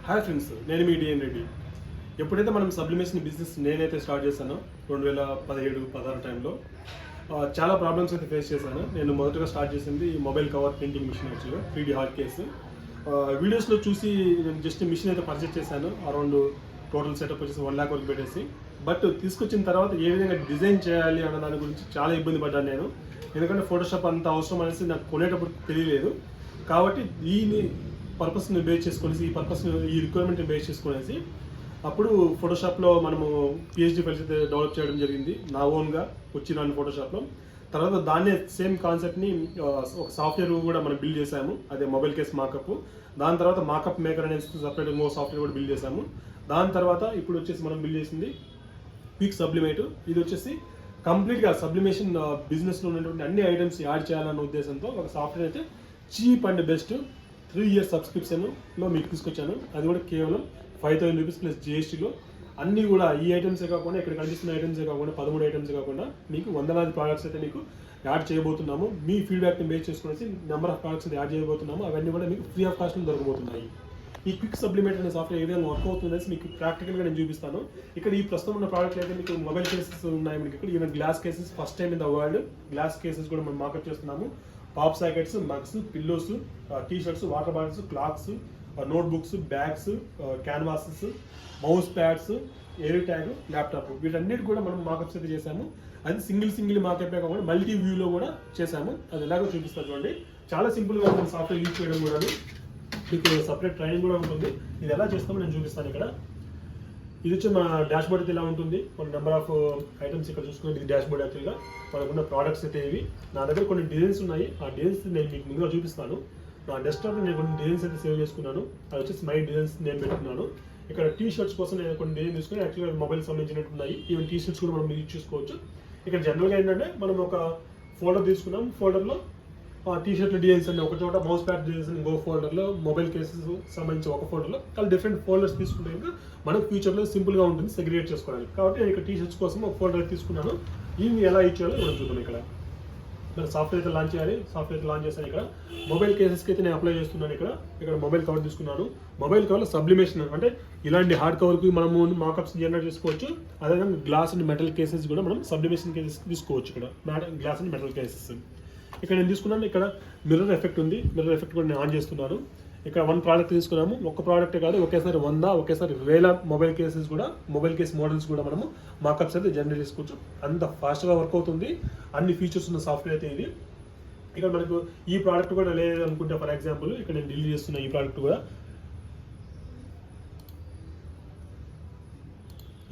Hi friends, నేను మీ DNREDDi. ఎప్పుడైతే మనం సబ్లిమేషన్ బిజినెస్ నేనైతే స్టార్ట్ చేశానో 2017-16 టైంలో చాలా ప్రాబ్లమ్స్ అయితే ఫేస్ చేశాను. నేను మొదటగా స్టార్ట్ చేసింది మొబైల్ కవర్ ప్రింటింగ్ మిషన్, యాక్చువల్గా 3D హార్డ్ కేసు. వీడియోస్లో చూసి నేను జస్ట్ మిషన్ అయితే పర్చేస్ చేశాను. అరౌండ్ టోటల్ సెటప్ వచ్చేసి 1 lakh వరకు పెట్టేసి. బట్ తీసుకొచ్చిన తర్వాత ఏ విధంగా డిజైన్ చేయాలి అన్న దాని గురించి చాలా ఇబ్బంది పడ్డాను నేను. ఎందుకంటే ఫోటోషాప్ అంత అవసరం అనేసి నాకు కొనేటప్పుడు తెలియలేదు. కాబట్టి దీని పర్పస్ని బేస్ చేసుకునేసి ఈ రిక్వైర్మెంట్ని బేస్ చేసుకునేసి అప్పుడు ఫోటోషాప్లో మనము PhD ఫైల్స్ అయితే డెవలప్ చేయడం జరిగింది నా ఓన్గా వచ్చిన ఫోటోషాప్లో. తర్వాత దాన్నే సేమ్ కాన్సెప్ట్ని ఒక సాఫ్ట్వేర్ కూడా మనం బిల్డ్ చేసాము, అదే మొబైల్ కేస్ మాకప్. దాని తర్వాత మాకప్ మేకర్ అనేది సపరేట్ ఇంకో సాఫ్ట్వేర్ కూడా బిల్డ్ చేసాము. దాని తర్వాత ఇప్పుడు వచ్చేసి మనం బిల్డ్ చేసింది క్విక్ సబ్లిమేట్. ఇది వచ్చేసి కంప్లీట్గా సబ్లిమేషన్ బిజినెస్లో ఉన్నటువంటి అన్ని ఐటమ్స్ యాడ్ చేయాలన్న ఉద్దేశంతో ఒక సాఫ్ట్వేర్ అయితే చీప్ అండ్ బెస్ట్ 3 years సబ్స్క్రిప్షన్లో మీకు తీసుకొచ్చాను. అది కూడా కేవలం 5,000 రూపీస్ ప్లస్ GSTలో. అన్నీ కూడా ఈ ఐటమ్సే కాకుండా, ఇక్కడ కనిపిస్తున్న ఐటమ్సే కాకుండా 13 ఐటమ్సే కాకుండా మీకు వందలాది ప్రోడక్ట్స్ అయితే మీకు యాడ్ చేయబోతున్నాము. మీ ఫీడ్బ్యాక్ని బేస్ చేసుకునేసి నెంబర్ ఆఫ్ ప్రోడక్ట్స్ అయితే యాడ్ చేయబోతున్నాము. అవన్నీ కూడా మీకు ఫ్రీ ఆఫ్ కాస్ట్లో దొరకబోతున్నాయి. ఈ క్విక్ సబ్లిమేట్ అనే సాఫ్ట్వేర్ ఏ విధంగా వర్క్ అవుతుందనేసి మీకు ప్రాక్టికల్గా నేను చూపిస్తాను. ఇక్కడ ఈ ప్రస్తుతం ఉన్న ప్రోడక్ట్లు అయితే మీకు మొబైల్ కేసెస్ ఉన్నాయి. మీకు ఇక్కడ even glass cases, first time in the world glass cases కూడా మనం మార్కెట్ చేస్తున్నాము. Pop sockets, mugs, pillows, t-shirts, water bottles, clothes, notebooks, bags, canvases, mouse pads, air tag, laptop, వీటన్నిటి కూడా మనం మార్కప్స్ అయితే చేసాము. అది సింగిల్ మార్కప్ కాకుండా మల్టీ వ్యూలో కూడా చేసాము. అది ఎలాగో చూపిస్తాను చూడండి. చాలా సింపుల్గా ఉంటుంది సాఫ్ట్వేర్ యూజ్ చేయడం కూడా. మీకు సపరేట్ ట్రైనింగ్ కూడా ఉంటుంది. ఇది ఎలా చేస్తామో నేను చూపిస్తాను. ఇక్కడ ఇది వచ్చి మన డాష్ బోర్డ్ అయితే ఇలా ఉంటుంది. మన నెంబర్ ఆఫ్ ఐటమ్స్ ఇక్కడ చూసుకుని ఇది డాష్ బోర్డ్. యాక్చువల్గా మనకున్న ప్రోడక్ట్స్ అయితే ఇవి. నా దగ్గర కొన్ని డిజైన్స్ ఉన్నాయి. ఆ డిజైన్స్ నేను మీకు ముందుగా చూపిస్తాను. నా డెస్క్టాప్లో నేను కొన్ని డిజైన్స్ అయితే సేవ్ చేసుకున్నాను. అది వచ్చేసి మై డిజైన్స్ నేను పెట్టుకున్నాను. ఇక్కడ టీ-షర్ట్స్ కోసం నేను కొన్ని డిజైన్ తీసుకుని యాక్చువల్గా మొబైల్ సంబంధించినట్టు ఉన్నాయి. ఈవెన్ టీ-షర్ట్స్ కూడా మనం యూజ్ చేసుకోవచ్చు. ఇక్కడ జనరల్గా ఏంటంటే మనం ఒక ఫోల్డర్ తీసుకున్నాం. ఫోల్డర్లో టీ-షర్ట్ల డిజైన్స్ అన్ని ఒక చోట, మౌస్ ప్యాడ్ డిజైన్స్ ఇంకో ఫోల్డర్లో, మొబైల్ కేసెస్ సంబంధించి ఒక ఫోల్డర్లో, చాలా డిఫరెంట్ ఫోల్డర్స్ తీసుకుంటే ఇంకా మనకు ఫ్యూచర్లో సింపుల్గా ఉంటుంది సెగ్రిగేట్ చేసుకోవడానికి. కాబట్టి నేను ఇక్కడ టీ-షర్ట్స్ కోసం ఒక ఫోల్డర్ తీసుకున్నాను. ఇవి ఎలా ఇచ్చేయాలో మనం చూద్దాం. ఇక్కడ నేను సాఫ్ట్వేర్ అయితే లాంచ్ చేయాలి. సాఫ్ట్వేర్ లాంచ్ చేశాను. ఇక్కడ మొబైల్ కేసెస్కి అయితే నేను అప్లై చేస్తున్నాను. ఇక్కడ మొబైల్ కవర్ తీసుకున్నాను. మొబైల్ కవర్లో సబ్లిమేషన్ అంటే ఇలాంటి హార్డ్ కవర్కి మనము మార్కప్స్ జనరేట్ చేసుకోవచ్చు. అదేవిధంగా గ్లాస్ అండ్ మెటల్ కేసెస్ కూడా మనం సబ్లిమేషన్ కేసెస్ తీసుకోవచ్చు. ఇక్కడ గ్లాస్ అండ్ మెటల్ కేసెస్ ఇక్కడ నేను తీసుకున్నాను. ఇక్కడ మిర్రర్ ఎఫెక్ట్ ఉంది. మిర్రర్ ఎఫెక్ట్ కూడా నేను ఆన్ చేస్తున్నాను. ఇక్కడ 1 ప్రోడక్ట్ తీసుకున్నాము. ఒక్క ప్రోడక్టే కాదు, ఒకేసారి 100, ఒకేసారి 1000 మొబైల్ కేసెస్ కూడా, మొబైల్ కేస్ మోడల్స్ కూడా మనము మార్కప్స్ అయితే జనరేట్ చేసుకోవచ్చు. అంత ఫాస్ట్గా వర్క్ అవుతుంది. అన్ని ఫీచర్స్ ఉన్న సాఫ్ట్వేర్ అయితే ఇది. ఇక్కడ మనకు ఈ ప్రోడక్ట్ కూడా లేదు అనుకుంటే, ఫర్ ఎగ్జాంపుల్ ఇక్కడ నేను డిలీట్ చేస్తున్న ఈ ప్రోడక్ట్ కూడా,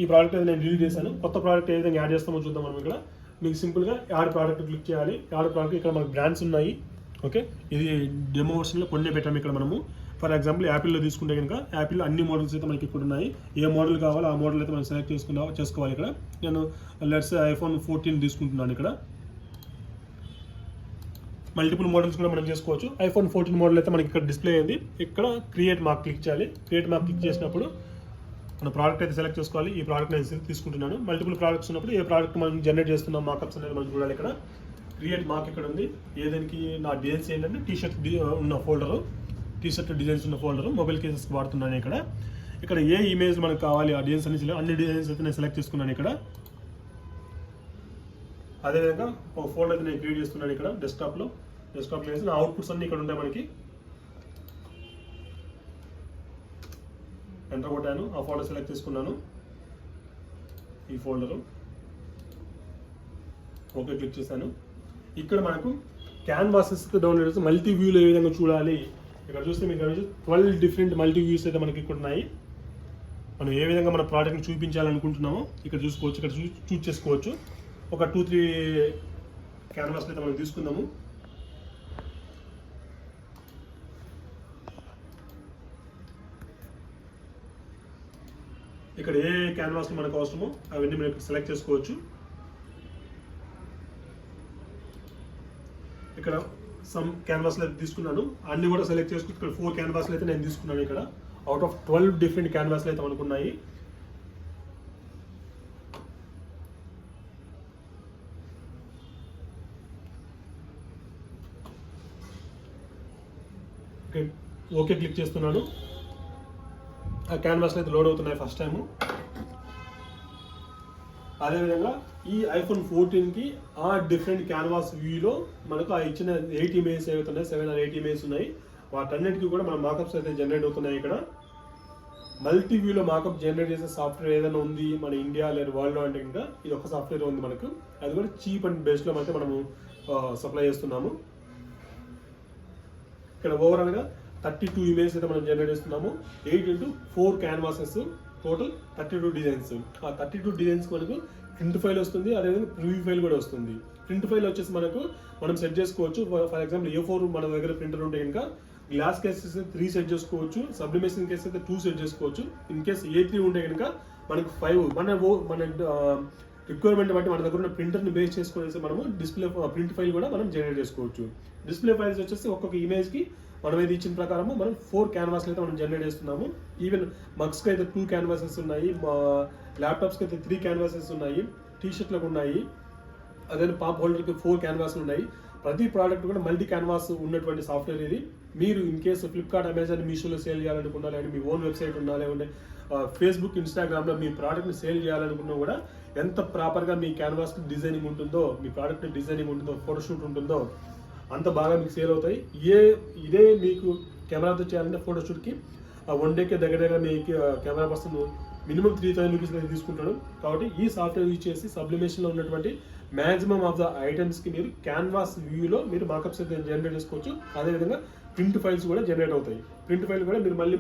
ఈ ప్రోడక్ట్ అయితే నేను డిలీట్ చేశాను. కొత్త ప్రోడక్ట్ ఏ విధంగా యాడ్ చేస్తామో చూద్దాం. మనం ఇక్కడ మీకు సింపుల్గా యాడ్ ప్రోడక్ట్ క్లిక్ చేయాలి. యాడ్ ప్రోడక్ట్ ఇక్కడ మనకు బ్రాండ్స్ ఉన్నాయి. ఓకే, ఇది డెమో వర్షన్లో కొన్ని పెట్టాము. ఇక్కడ మనము ఫర్ ఎగ్జాంపుల్ యాపిల్లో తీసుకుంటే కనుక యాపిల్లో అన్ని మోడల్స్ అయితే మనకి ఇక్కడ ఉన్నాయి. ఏ మోడల్ కావాలో ఆ మోడల్ అయితే మనం సెలెక్ట్ చేసుకోవాలి. ఇక్కడ నేను లెట్స్ iPhone 14 తీసుకుంటున్నాను. ఇక్కడ మల్టిపుల్ మోడల్స్ కూడా మనం చేసుకోవచ్చు. iPhone 14 మోడల్ అయితే మనకి ఇక్కడ డిస్ప్లే అయింది. ఇక్కడ క్రియేట్ మార్క్ క్లిక్ చేయాలి. క్రియేట్ మార్క్ క్లిక్ చేసినప్పుడు మన ప్రోడక్ట్ అయితే సెలెక్ట్ చేసుకోవాలి. ఈ ప్రోడక్ట్ నేను తీసుకుంటున్నాను. మల్టిపుల్ ప్రోడక్ట్స్ ఉన్నప్పుడు ఏ ప్రోడక్ట్ మనం జనరేట్ చేస్తున్నాం మార్కప్స్ అనేది మనం చూడాలి. ఇక్కడ క్రియేట్ మార్క్ ఇక్కడ ఉంది. ఏదానికి నా డిజైన్స్ ఏంటంటే టీ-షర్ట్ ఉన్న ఫోల్డరు, టీ-షర్ట్ డిజైన్స్ ఉన్న ఫోల్డరు, మొబైల్ కేసెస్కి వాడుతున్నాను. ఇక్కడ ఏ ఇమేజ్ మనకు కావాలి ఆ డిజైన్స్ అన్ని డిజైన్స్ అయితే నేను సెలెక్ట్ చేసుకున్నాను. ఇక్కడ అదేవిధంగా ఒక ఫోల్డర్ అయితే నేను క్రియేట్ చేస్తున్నాను. ఇక్కడ డెస్క్టాప్లో వేసిన అవుట్పుట్స్ అన్ని ఇక్కడ ఉంటాయి. మనకి ఎంటర్ కొట్టాను. ఆ ఫోల్డర్ సెలెక్ట్ చేసుకున్నాను. ఈ ఫోల్డరు ఓకే క్లిక్ చేశాను. ఇక్కడ మనకు క్యాన్వాసెస్ డౌన్లోడ్ చేస్తే మల్టీ వ్యూలో ఏ విధంగా చూడాలి. ఇక్కడ చూస్తే మీకు 12 డిఫరెంట్ మల్టీ వ్యూస్ అయితే మనకి ఇక్కడ ఉన్నాయి. మనం ఏ విధంగా మన ప్రోడక్ట్ని చూపించాలనుకుంటున్నామో ఇక్కడ చూసుకోవచ్చు. ఇక్కడ చూస్ చేసుకోవచ్చు. ఒక 2-3 క్యాన్వాస్లు అయితే మనం తీసుకుందాము. ఇక్కడ ఏ క్యాన్వాస్లు మనకు అవసరమో అవన్నీ మనం సెలెక్ట్ చేసుకోవచ్చు. ఇక్కడ సమ్ క్యాన్వాస్లు అయితే తీసుకున్నాను. అన్ని కూడా సెలెక్ట్ చేసుకుని ఇక్కడ 4 క్యాన్వాస్లు అయితే నేను తీసుకున్నాను. ఇక్కడ అవుట్ ఆఫ్ 12 డిఫరెంట్ క్యాన్వాస్లు అయితే మనకు ఉన్నాయి. ఓకే క్లిక్ చేస్తున్నాను. ఆ క్యాన్వాస్లో అయితే లోడ్ అవుతున్నాయి ఫస్ట్ టైము. అదేవిధంగా ఈ ఐఫోన్ 14కి ఆ డిఫరెంట్ క్యాన్వాస్ వ్యూలో మనకు ఆ ఇచ్చిన 8 ఇమేజెస్ ఏవైతే ఉన్నాయి, 7 or 8 ఇమేజెస్ ఉన్నాయి, వాటన్నిటికీ కూడా మన మార్కప్స్ అయితే జనరేట్ అవుతున్నాయి. ఇక్కడ మల్టీ వ్యూలో మార్కప్ జనరేట్ చేసే సాఫ్ట్వేర్ ఏదైనా ఉంది మన ఇండియా లేదా వరల్డ్లో అంటే ఇంకా ఇది ఒక సాఫ్ట్వేర్ ఉంది మనకు. అది కూడా చీప్ అండ్ బెస్ట్లో అయితే మనము సప్లై చేస్తున్నాము. ఇక్కడ ఓవరాల్గా 32 ఇమేజెస్ అయితే మనం జనరేట్ చేస్తున్నాము. 8 into 4 క్యాన్వాసెస్, టోటల్ 32 డిజైన్స్. ఆ 32 డిజైన్స్ మనకు ప్రింట్ ఫైల్ వస్తుంది, అదేవిధంగా ప్రివ్యూ ఫైల్ కూడా వస్తుంది. ప్రింట్ ఫైల్ వచ్చేసి మనం సెట్ చేసుకోవచ్చు. ఫర్ ఎగ్జాంపుల్ A4 మన దగ్గర ప్రింటర్ ఉంటే కనుక గ్లాస్ కేసెస్ 3 సెట్ చేసుకోవచ్చు, సబ్లిమేషన్ కేసు అయితే 2 సెట్ చేసుకోవచ్చు. ఇన్ కేస్ A3 ఉంటే కనుక మనకు 5 మన రిక్వైర్మెంట్ బట్టి మన దగ్గర ఉన్న ప్రింటర్ని బేస్ చేసుకునేసి మనము డిస్ప్లే ప్రింట్ ఫైల్ కూడా మనం జనరేట్ చేసుకోవచ్చు. డిస్ప్లే ఫైల్స్ వచ్చేసి ఒక్కొక్క ఇమేజ్కి మనం ఏది ఇచ్చిన ప్రకారము మనం 4 క్యాన్వాస్లు అయితే మనం జనరేట్ చేస్తున్నాము. ఈవెన్ మగ్స్కి అయితే 2 క్యాన్వాసెస్ ఉన్నాయి, ల్యాప్టాప్స్కి అయితే 3 క్యాన్వాసెస్ ఉన్నాయి, టీషర్ట్లకు ఉన్నాయి, అదే పాప్ హోల్డర్కి 4 క్యాన్వాస్లు ఉన్నాయి. ప్రతి ప్రోడక్ట్ కూడా మల్టీ క్యాన్వాస్ ఉన్నటువంటి సాఫ్ట్వేర్ ఇది. మీరు ఇన్ కేసు ఫ్లిప్కార్ట్, అమెజాన్, మీషోలో సేల్ చేయాలనుకున్నా, లేదంటే మీ ఓన్ వెబ్సైట్ ఉన్నా, లేకుంటే ఫేస్బుక్, ఇన్స్టాగ్రామ్లో మీ ప్రోడక్ట్ని సేల్ చేయాలనుకున్నా కూడా ఎంత ప్రాపర్గా మీ క్యాన్వాస్కి డిజైనింగ్ ఉంటుందో, మీ ప్రోడక్ట్ డిజైనింగ్ ఉంటుందో, ఫోటోషూట్ ఉంటుందో అంత బాగా మీకు సేల్ అవుతాయి. ఇదే మీకు కెమెరాతో చేయాలంటే ఫోటోషూట్కి 1 డేకే దగ్గర మీ కెమెరా పర్సన్ మినిమం 3000 రూపీస్ అయితే తీసుకుంటాడు. కాబట్టి ఈ సాఫ్ట్వేర్ యూజ్ చేసి సబ్లిమేషన్లో ఉన్నటువంటి మ్యాక్సిమం ఆఫ్ ద ఐటమ్స్కి మీరు క్యాన్వాస్ వ్యూలో మీరు మార్కప్స్ అయితే జనరేట్ చేసుకోవచ్చు. అదేవిధంగా ప్రింట్ ఫైల్స్ కూడా జనరేట్ అవుతాయి. ప్రింట్ ఫైల్ కూడా మీరు మళ్ళీ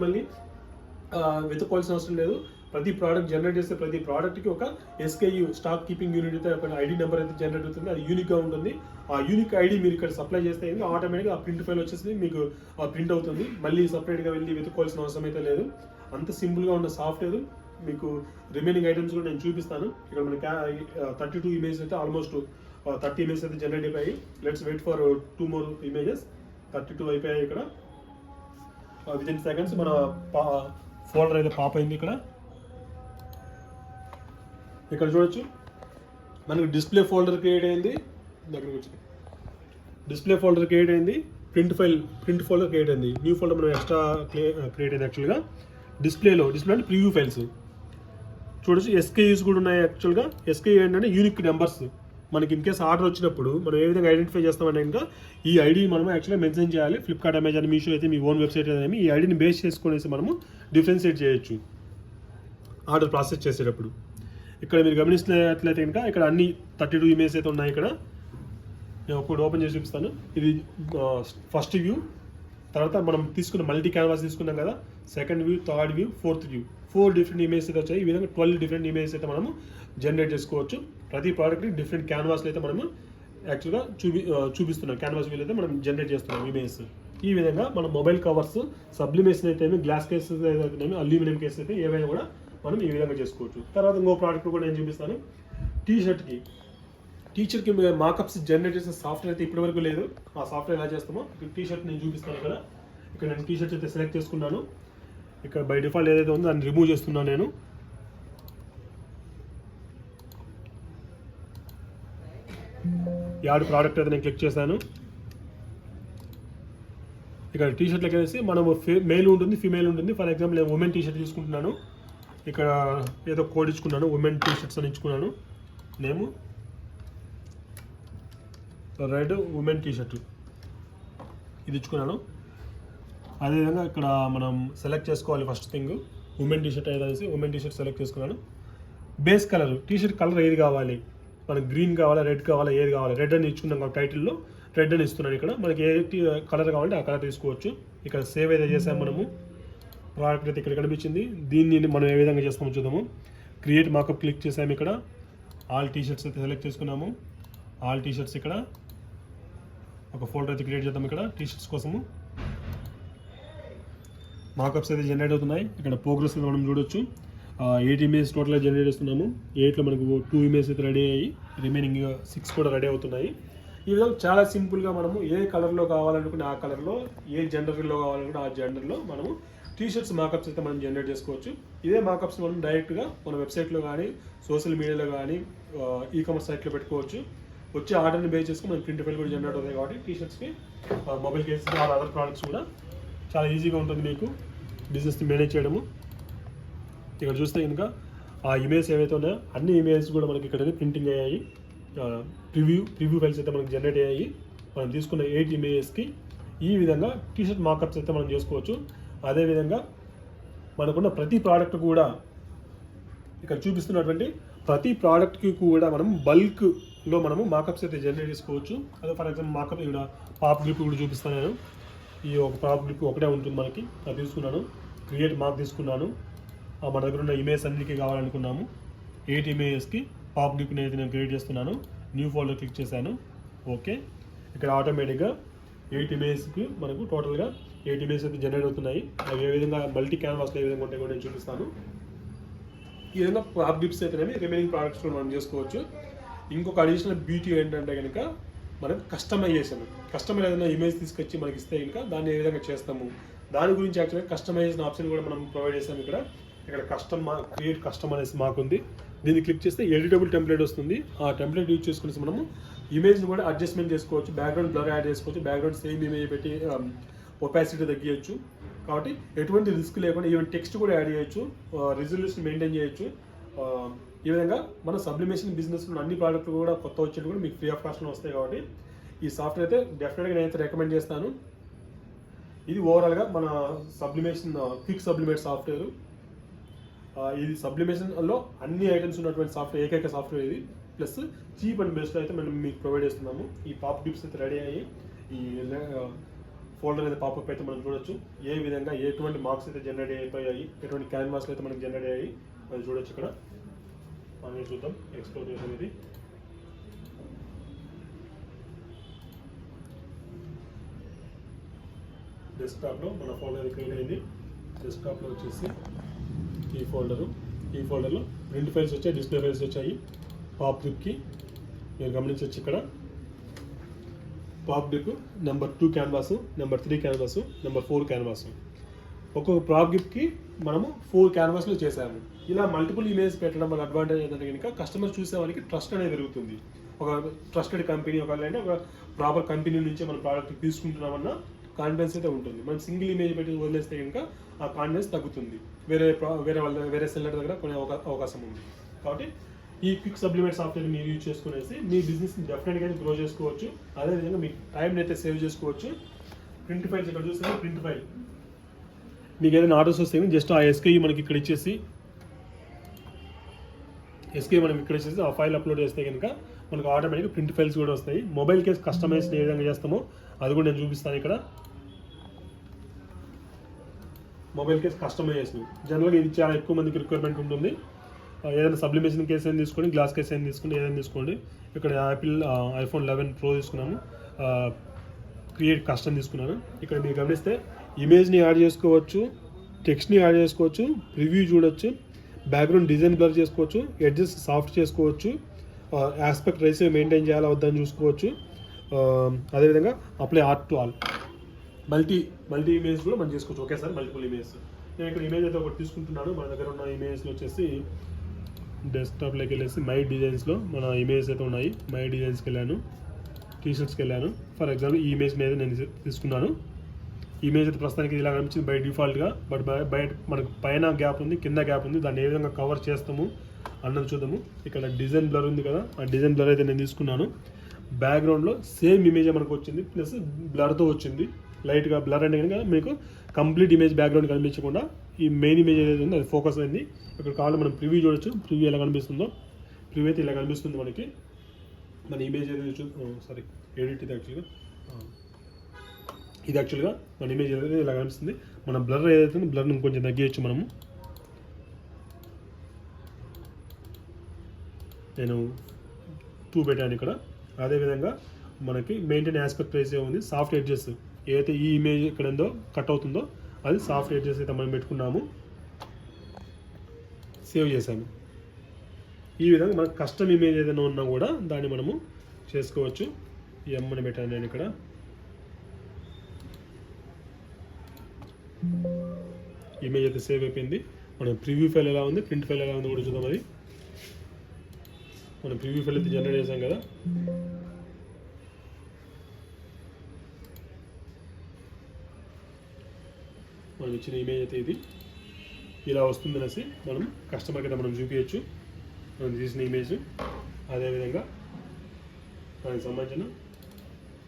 వెతుక్కోవాల్సిన అవసరం లేదు. ప్రతి ప్రోడక్ట్ జనరేట్ చేస్తే ప్రతి ప్రోడక్ట్కి ఒక SKU స్టాక్ కీపింగ్ యూనిట్ అయితే ఒక ఐడి నెంబర్ అయితే జనరేట్ అవుతుంది. అది యూనిక్గా ఉంటుంది. ఆ యూనిక్ ఐడి మీరు ఇక్కడ సప్లై చేస్తే ఆటోమేటిక్గా ఆ ప్రింట్ ఫైల్ వచ్చేసి మీకు ప్రింట్ అవుతుంది. మళ్ళీ సపరేట్గా వెళ్ళి వెతుక్కోవాల్సిన అవసరం అయితే లేదు. అంత సింపుల్గా ఉన్న సాఫ్ట్వేర్. మీకు రిమైనింగ్ ఐటమ్స్ కూడా నేను చూపిస్తాను. ఇక్కడ మనకి 32 ఇమేజెస్ అయితే ఆల్మోస్ట్ 30 ఇమేజెస్ అయితే జనరేట్ అయిపోయాయి. Let's wait for 2 more images. 32 అయిపోయాయి. ఇక్కడ వితిన్ సెకండ్స్ మన ఫోల్డర్ అయితే పాప్ అయింది. ఇక్కడ చూడొచ్చు మనకు డిస్ప్లే ఫోల్డర్ క్రియేట్ అయింది. దగ్గరకు వచ్చి డిస్ప్లే ఫోల్డర్ క్రియేట్ అయింది, ప్రింట్ ఫోల్డర్ క్రియేట్ అయింది, న్యూ ఫోల్డర్ మనం ఎక్స్ట్రా క్రియేట్ అయింది. యాక్చువల్గా డిస్ప్లే అంటే ప్రివ్యూ ఫైల్స్ చూడొచ్చు. SKUs కూడా ఉన్నాయి. యాక్చువల్గా SKU ఏంటంటే యూనిక్ నెంబర్స్. మనకి ఇన్ కేస్ ఆర్డర్ వచ్చినప్పుడు మనం ఏ విధంగా ఐడెంటిఫై చేస్తామంటే ఇంకా ఈ ఐడి మనం యాక్చువల్గా మెన్షన్ చేయాలి. ఫ్లిప్కార్ట్, అమెజాన్, మీషో అయితే మీ ఓన్ వెబ్సైట్ అయితే ఈ ఐడిని బేస్ చేసుకునేసి మనము డిఫరెన్షియేట్ చేయొచ్చు ఆర్డర్ ప్రాసెస్ చేసేటప్పుడు. ఇక్కడ మీరు గమనిస్తున్నట్లయితే కనుక ఇక్కడ అన్ని 32 ఇమేజెస్ అయితే ఉన్నాయి. ఇక్కడ నేను ఒకటి ఓపెన్ చేసి చూపిస్తాను. ఇది ఫస్ట్ వ్యూ. తర్వాత మనం తీసుకున్న మల్టీ క్యాన్వాస్ తీసుకున్నాం కదా, second view, third view, fourth view, 4 different images అయితే వచ్చాయి. ఈ విధంగా 12 డిఫరెంట్ ఇమేజెస్ అయితే మనము జనరేట్ చేసుకోవచ్చు. ప్రతి ప్రోడక్ట్కి డిఫరెంట్ క్యాన్వాస్లు అయితే మనము యాక్చువల్గా చూపిస్తున్నాం. క్యాన్వాస్ వ్యూ అయితే మనం జనరేట్ చేస్తున్నాం ఇమేజెస్. ఈ విధంగా మన మొబైల్ కవర్స్, సబ్లిమేషన్ అయితే గ్లాస్ కేసెస్ అయితే అల్యూమినియం కేసెస్ అయితే ఏవైనా కూడా మనం ఈ విధంగా చేసుకోవచ్చు. తర్వాత ఇంకో ప్రోడక్ట్ కూడా నేను చూపిస్తాను. టీషర్ట్కి మార్కప్స్ జనరేట్ చేసిన సాఫ్ట్వేర్ అయితే ఇప్పటివరకు లేదు. ఆ సాఫ్ట్వేర్ ఎలా చేస్తామో టీషర్ట్ నేను చూపిస్తాను. ఇక్కడ నేను టీషర్ట్ అయితే సెలెక్ట్ చేసుకున్నాను. ఇక్కడ బై డిఫాల్ట్ ఏదైతే ఉందో దాన్ని రిమూవ్ చేస్తున్నాను నేను. యాడ్ ప్రోడక్ట్ అయితే నేను క్లిక్ చేశాను. ఇక్కడ టీషర్ట్లకి వేసి మనము మేల్ ఉంటుంది, ఫీమేల్ ఉంటుంది. ఫర్ ఎగ్జాంపుల్ నేను ఉమెన్ టీషర్ట్ తీసుకుంటున్నాను. ఇక్కడ ఏదో కోడ్ ఇచ్చుకున్నాను, ఉమెన్ టీషర్ట్స్ అని ఇచ్చుకున్నాను. నేము రెడ్ ఉమెన్ టీషర్ట్ ఇది ఇచ్చుకున్నాను. అదేవిధంగా ఇక్కడ మనం సెలెక్ట్ చేసుకోవాలి. ఫస్ట్ థింగ్ ఉమెన్ టీషర్ట్ అనేసి ఉమెన్ టీషర్ట్ సెలెక్ట్ చేసుకున్నాను. బేస్ కలర్, టీషర్ట్ కలర్ ఏది కావాలి, మనకి గ్రీన్ కావాలా, రెడ్ కావాలా, ఏది కావాలి. రెడ్ అని ఇచ్చుకున్నాం కాబట్టి టైటిల్లో రెడ్ అని ఇస్తున్నాను. ఇక్కడ మనకి ఏ కలర్ కావాలంటే ఆ కలర్ తీసుకోవచ్చు. ఇక్కడ సేవ్ అయితే చేసాము మనము. ప్రోడక్ట్ అయితే ఇక్కడ కనిపించింది. దీన్ని మనం ఏ విధంగా చేస్తామో చూద్దాము. క్రియేట్ మార్కప్ క్లిక్ చేసాము. ఇక్కడ ఆల్ టీషర్ట్స్ అయితే సెలెక్ట్ చేసుకున్నాము. ఆల్ టీషర్ట్స్ ఇక్కడ ఒక ఫోల్డర్ అయితే క్రియేట్ చేద్దాం. ఇక్కడ టీషర్ట్స్ కోసము మార్కప్స్ అయితే జనరేట్ అవుతున్నాయి. ఇక్కడ ప్రోగ్రెస్ మనం చూడొచ్చు. 8 ఇమేజెస్ టోటల్గా జనరేట్ చేస్తున్నాము. 8లో మనకు 2 ఇమేజెస్ అయితే రెడీ అయ్యి రిమైనింగ్ 6 కూడా రెడీ అవుతున్నాయి. ఈ విధంగా చాలా సింపుల్గా మనము ఏ కలర్లో కావాలనుకుంటే ఆ కలర్లో, ఏ జెండర్లో కావాలనుకుంటే ఆ జెండర్లో మనము టీషర్ట్స్ మార్కప్స్ అయితే మనం జనరేట్ చేసుకోవచ్చు. ఇదే మార్కప్స్ మనం డైరెక్ట్గా మన వెబ్సైట్లో కానీ, సోషల్ మీడియాలో కానీ, ఈ-కామర్స్ సైట్లో పెట్టుకోవచ్చు. వచ్చే ఆర్డర్ని బేస్ చేసుకుని మన ప్రింట్ ఫైల్ కూడా జనరేట్ అవుతాయి. కాబట్టి టీషర్ట్స్కి, మొబైల్ కేసెస్, అదర్ ప్రోడక్ట్స్ కూడా చాలా ఈజీగా ఉంటుంది మీకు బిజినెస్ని మేనేజ్ చేయడము. ఇక్కడ చూస్తే కనుక ఆ ఇమేజ్ ఏవైతే ఉన్నాయో అన్ని ఇమేజెస్ కూడా మనకి ఇక్కడ ప్రింటింగ్ అయ్యాయి. ప్రివ్యూ ఫైల్స్ అయితే మనకి జనరేట్ అయ్యాయి. మనం తీసుకున్న 8 ఇమేజెస్కి ఈ విధంగా టీషర్ట్ మార్కప్స్ అయితే మనం చేసుకోవచ్చు. అదేవిధంగా మనకున్న ప్రతి ప్రోడక్ట్ కూడా ఇక్కడ చూపిస్తున్నటువంటి ప్రతి ప్రోడక్ట్కి కూడా మనం బల్క్లో మనము మార్కప్స్ అయితే జనరేట్ చేసుకోవచ్చు. అదే ఫర్ ఎగ్జాంపుల్ మార్కప్ ఇక్కడ పాప్ గ్రిప్ కూడా చూపిస్తాను నేను. ఈ ఒక పాప్ గ్రిప్ ఒకటే ఉంటుంది మనకి, అది తీసుకున్నాను. క్రియేట్ మార్క్ తీసుకున్నాను. మన దగ్గర ఉన్న ఇమేజ్ అన్నిటికీ కావాలనుకున్నాము. 8 ఇమేజెస్కి పాప్ గ్రిప్ని అయితే నేను క్రియేట్ చేస్తున్నాను. న్యూ ఫోల్డర్ క్లిక్ చేశాను. ఓకే, ఇక్కడ ఆటోమేటిక్గా 8 ఇమేజ్కి మనకు టోటల్గా 8 ఇమేజెస్ అయితే జనరేట్ అవుతున్నాయి. అవి ఏ విధంగా మల్టీ క్యాన్వాస్లో ఏ విధంగా ఉంటాయి కూడా నేను చూపిస్తాను. ఈ విధంగా పాప్ గ్రిప్స్ అయితేనేమి రిమైనింగ్ ప్రోడక్ట్స్ కూడా మనం చేసుకోవచ్చు. ఇంకొక అడిషనల్ బ్యూటీ ఏంటంటే కనుక మనం కస్టమర్ ఏదైనా ఇమేజ్ తీసుకొచ్చి మనకి ఇస్తే కనుక దాన్ని ఏ విధంగా చేస్తాము దాని గురించి యాక్చువల్గా కస్టమైజేషన్ ఆప్షన్ కూడా మనం ప్రొవైడ్ చేస్తాము. ఇక్కడ క్రియేట్ కస్టమ్ అనేసి మాకు ఉంది. దీన్ని క్లిక్ చేస్తే ఎడిటబుల్ టెంప్లెట్ వస్తుంది. ఆ టెంప్లెట్ యూజ్ చేసుకుని మనము ఇమేజ్ని కూడా అడ్జస్ట్మెంట్ చేసుకోవచ్చు. బ్యాక్గ్రౌండ్ బ్లర్ యాడ్ చేసుకోవచ్చు. బ్యాక్గ్రౌండ్ సేమ్ ఇమేజ్ పెట్టి ఒపాసిటీ తగ్గించవచ్చు. కాబట్టి ఎటువంటి రిస్క్ లేకుండా ఈవెన్ టెక్స్ట్ కూడా యాడ్ చేయొచ్చు, రిజల్యూషన్ మెయింటైన్ చేయొచ్చు. ఈ విధంగా మన సబ్లిమేషన్ బిజినెస్లో అన్ని ప్రోడక్ట్లు కూడా కొత్త వచ్చేది కూడా మీకు ఫ్రీ ఆఫ్ కాస్ట్లో వస్తాయి. కాబట్టి ఈ సాఫ్ట్వేర్ అయితే డెఫినెట్గా నేనైతే రికమెండ్ చేస్తాను. ఇది ఓవరాల్గా మన సబ్లిమేషన్ క్విక్ సబ్లిమేట్ సాఫ్ట్వేర్. ఇది సబ్లిమేషన్లో అన్ని ఐటమ్స్ ఉన్నటువంటి సాఫ్ట్వేర్, ఏకైక సాఫ్ట్వేర్ ఇది. ప్లస్ చీప్ అండ్ బెస్ట్ అయితే మనం మీకు ప్రొవైడ్ చేస్తున్నాము. ఈ పాప్ డిప్స్ అయితే రెడీ అయ్యి ఈ ఫోల్డర్ అయితే పాపప్ అయితే మనం చూడొచ్చు. ఏ విధంగా ఎటువంటి మార్క్స్ అయితే జనరేట్ అయిపోయాయి, ఎటువంటి క్యాన్వాస్లు అయితే మనకి జనరేట్ అయ్యాయి అది చూడొచ్చు. ఇక్కడ మనం చూద్దాం ఎక్స్ప్లోర్ చేసాం. ఇది డెస్క్టాప్లో మన ఫోల్డర్ క్రియేట్ అయింది. డెస్క్టాప్లో వచ్చేసి ఈ ఫోల్డర్లో ప్రింట్ ఫైల్స్ వచ్చాయి, డిస్ప్లే ఫైల్స్ వచ్చాయి. పాప్ గ్రిప్కి మీరు గమనించవచ్చు. ఇక్కడ pop grip number 2 canvas, number 3 canvas, number 4 canvas. ఒక్కొక్క పాప్ గ్రిప్కి మనము 4 క్యాన్వాస్లు చేసాము. ఇలా మల్టిపుల్ ఇమేజ్ పెట్టడం వల్ల అడ్వాంటేజ్ ఏంటంటే కనుక కస్టమర్ చూసే వాళ్ళకి ట్రస్ట్ అనేది పెరుగుతుంది. ఒక ట్రస్టెడ్ కంపెనీ ఒకవేళ ఒక ప్రాపర్ కంపెనీ నుంచి మన ప్రోడక్ట్ తీసుకుంటున్నామన్న కాన్ఫిడెన్స్ అయితే ఉంటుంది. మనం సింగిల్ ఇమేజ్ పెట్టి వదిలేస్తే కనుక ఆ కాన్ఫిడెన్స్ తగ్గుతుంది. వేరే సెల్లర్ దగ్గర కొనే అవకాశం ఉంది. కాబట్టి ఈ క్విక్ సబ్లిమేట్ సాఫ్ట్వేర్ మీరు యూజ్ చేసుకునేసి మీ బిజినెస్ని డెఫినెట్గా గ్రో చేసుకోవచ్చు. అదేవిధంగా మీ టైంని అయితే సేవ్ చేసుకోవచ్చు. ప్రింట్ ఫైల్స్ ఇక్కడ చూస్తే ప్రింట్ ఫైల్ మీకు ఏదైనా ఆర్డర్స్ వస్తే జస్ట్ ఆ ఎస్కేఈ మనకి ఇక్కడ ఇచ్చేసి ఆ ఫైల్ అప్లోడ్ చేస్తే కనుక మనకు ఆటోమేటిక్గా ప్రింట్ ఫైల్స్ కూడా వస్తాయి. మొబైల్ కేస్ కస్టమైజ్ ఏ విధంగా చేస్తామో అది కూడా నేను చూపిస్తాను. ఇక్కడ మొబైల్ కేస్ కస్టమైజేషన్ జనరల్గా ఇది చాలా ఎక్కువ మందికి రిక్వైర్మెంట్ ఉంటుంది. ఏదైనా సబ్లిమేషన్ కేసు అయినా తీసుకోండి, గ్లాస్ కేసు అయినా తీసుకోండి, ఏదైనా తీసుకోండి. ఇక్కడ యాపిల్ iPhone 11 Pro తీసుకున్నాను, క్రియేట్ కస్టమ్ తీసుకున్నాను. ఇక్కడ మీరు గమనిస్తే ఇమేజ్ని యాడ్ చేసుకోవచ్చు, టెక్స్ట్ని యాడ్ చేసుకోవచ్చు, ప్రివ్యూ చూడొచ్చు, బ్యాక్గ్రౌండ్ డిజైన్ బ్లర్ చేసుకోవచ్చు, ఎడ్జెస్ సాఫ్ట్ చేసుకోవచ్చు, ఆస్పెక్ట్ రేషియో మెయింటైన్ చేయాలా వద్దని చూసుకోవచ్చు. అదేవిధంగా apply art to all multi image కూడా మనం చేసుకోవచ్చు. ఒకేసారి మల్టిపుల్ ఇమేజ్. నేను ఇక్కడ ఇమేజ్ అయితే ఒకటి తీసుకుంటున్నాను. మన దగ్గర ఉన్న ఇమేజ్లో వచ్చేసి డెస్క్టాప్లోకి వెళ్ళేసి మై డిజైన్స్లో మన ఇమేజ్ అయితే ఉన్నాయి. మై డిజైన్స్కి వెళ్ళాను, టీషర్ట్స్కి వెళ్ళాను. ఫర్ ఎగ్జాంపుల్ ఈ ఇమేజ్ మీద నేను తీసుకున్నాను. ఇమేజ్ అయితే ప్రస్తుతానికి ఇలా కనిపించింది బై డిఫాల్ట్గా. బట్ బయట మనకు పైన గ్యాప్ ఉంది, కింద గ్యాప్ ఉంది. దాన్ని ఏ విధంగా కవర్ చేస్తాము అన్నది చూద్దాము. ఇక్కడ డిజైన్ బ్లర్ ఉంది కదా, ఆ డిజైన్ బ్లర్ అయితే నేను తీసుకున్నాను. బ్యాక్గ్రౌండ్లో సేమ్ ఇమేజ్ మనకు వచ్చింది, ప్లస్ బ్లర్తో వచ్చింది. లైట్గా బ్లర్ అంటే కనుక మీకు కంప్లీట్ ఇమేజ్ బ్యాక్గ్రౌండ్ కనిపించకుండా ఈ మెయిన్ ఇమేజ్ ఏదైతే ఉందో అది ఫోకస్ అయింది. ఇక్కడ కావాలి మనం ప్రివ్యూ చూడొచ్చు. ప్రివ్యూ ఎలా కనిపిస్తుందో, ప్రివ్యూ అయితే ఇలా కనిపిస్తుంది మనకి. మన ఇమేజ్ ఏదైతే ఎడిట్ ఇది యాక్చువల్గా మన ఇమేజ్ ఏదైతే ఇలా కనిపిస్తుంది. మన బ్లర్ ఏదైతే బ్లర్ని ఇంకొంచెం తగ్గించచ్చు మనము. నేను 2 పెట్టాను ఇక్కడ. అదేవిధంగా మనకి మెయింటైన్ ఆస్పెక్ట్ రేషియో ఉంది. సాఫ్ట్ ఎడ్జెస్ ఏదైతే ఈ ఇమేజ్ ఇక్కడ ఉందో కట్ అవుతుందో అది సాఫ్ట్ ఎడ్జెస్ అయితే మనం పెట్టుకున్నాము, సేవ్ చేసాము. ఈ విధంగా మనకు కస్టమ్ ఇమేజ్ ఏదైనా ఉన్నా కూడా దాన్ని మనము చేసుకోవచ్చు. ఈ ఎమ్మని పెట్టాను నేను ఇక్కడ. ఇమేజ్ అయితే సేవ్ అయిపోయింది. మనం ప్రివ్యూ ఫైల్ ఎలా ఉంది, ప్రింట్ ఫైల్ ఎలా ఉంది కూడా చూద్దాం. అది మనం ప్రివ్యూ ఫైల్ అయితే జనరేట్ చేసాం కదా. మనం ఇచ్చిన ఇమేజ్ అయితే ఇది. ఇలా వస్తుంది అనేసి మనం కస్టమర్కి అయితే మనం చూపించచ్చు. మనం తీసిన ఇమేజ్ అదేవిధంగా దానికి సంబంధించిన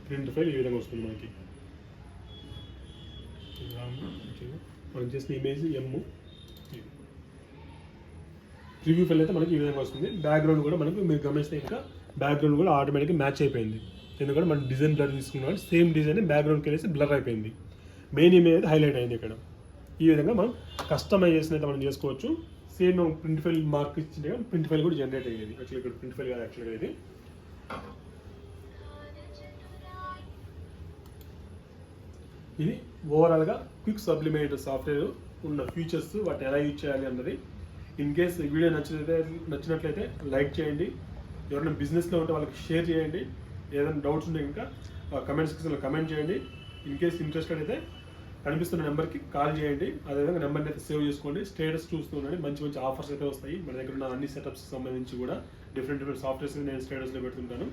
ప్రింట్ ఫైల్ ఈ విధంగా వస్తుంది మనకి. మనం చేసిన ఇమేజ్ రివ్యూ ఫైల్ అయితే మనకి ఈ విధంగా వస్తుంది. బ్యాక్గ్రౌండ్ కూడా మనకు మీరు గమనిస్తే ఇంకా బ్యాక్గ్రౌండ్ కూడా ఆటోమేటిక్గా మ్యాచ్ అయిపోయింది. ఎందుకంటే మనం డిజైన్ బ్లర్ తీసుకున్నాం, సేమ్ డిజైన్ బ్యాక్గ్రౌండ్కి వెళ్ళేసి బ్లర్ అయిపోయింది. మెయిన్ ఇమేజ్ అయితే హైలైట్ అయింది ఇక్కడ. ఈ విధంగా మనం కస్టమైజేషన్ అయితే మనం చేసుకోవచ్చు. సేమ్ ప్రింట్ ఫైల్ మార్క్ ఇచ్చింటే ప్రింట్ ఫైల్ కూడా జనరేట్ అయ్యేది. యాక్చువల్గా ఇక్కడ ప్రింట్ ఫైల్ కాదు, యాక్చువల్గా ఇది ఇది ఓవరాల్గా క్విక్ సబ్లిమేట్ సాఫ్ట్వేర్ ఉన్న ఫీచర్స్, వాటిని ఎలా యూజ్ చేయాలి అన్నది. ఇన్ కేస్ వీడియో నచ్చినట్లయితే లైక్ చేయండి. ఎవరైనా బిజినెస్లో ఉంటే వాళ్ళకి షేర్ చేయండి. ఏదైనా డౌట్స్ ఉంటే ఇంకా కమెంట్ సెక్షన్లో కమెంట్ చేయండి. ఇన్ కేస్ ఇంట్రెస్టెడ్ అయితే కనిపిస్తున్న నెంబర్కి కాల్ చేయండి. అదేవిధంగా నెంబర్ని అయితే సేవ్ చేసుకోండి. స్టేటస్ చూస్తూ ఉండండి. మంచి మంచి ఆఫర్స్ అయితే వస్తాయి. మన దగ్గర ఉన్న అన్ని సెటప్స్కి సంబంధించి కూడా డిఫరెంట్ సాఫ్ట్వేర్స్ నేను స్టేటస్లో పెడుతుంటాను.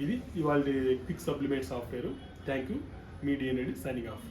ఇది ఇవాళ quick sublimate software. Thank you. Me DNREDDi signing off.